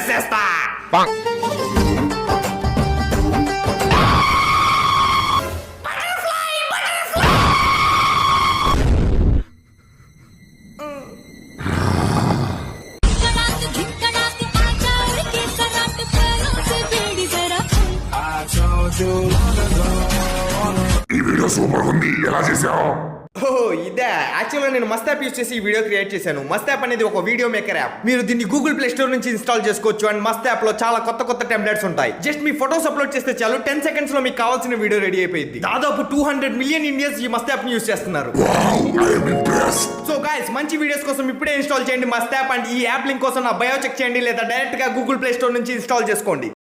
చేసేస్తా. ఈ video super ఉంది, ఎలా చేసావు? ఓ ఇదే యాక్చువల్గా నేను మస్త్ యాప్ యూస్ చేసి ఈ వీడియో క్రియేట్ చేశాను. మస్త్ యాప్ అనేది ఒక వీడియో మేకర్ యాప్. మీరు దీన్ని గూగుల్ ప్లే స్టోర్ నుంచి ఇన్స్టాల్ చేసుకోవచ్చు. అండ్ మస్త్ యాప్ లో చాలా కొత్త టెంప్లెట్స్ ఉంటాయి. జస్ట్ మీ ఫోటోస్ అప్లోడ్ చేస్తే చాలు 10 సెకండ్స్ లో మీకు కావాల్సిన వీడియో రెడీ అయిపోయింది. దాదాపు 200 మిలియన్ ఇండియన్స్ ఈ మస్త్ యాప్ ని యూస్ చేస్తున్నారు. సో గైస్, మంచి వీడియోస్ కోసం ఇప్పుడే ఇన్స్టాల్ చేయండి మస్త్ యాప్. అండ్ ఈ యాప్ లింక్ కోసం నా బయో చెక్ చేయండి లేదా డైరెక్ట్ గా గూగుల్ ప్లే స్టోర్ నుంచి ఇన్స్టాల్ చేసుకోండి.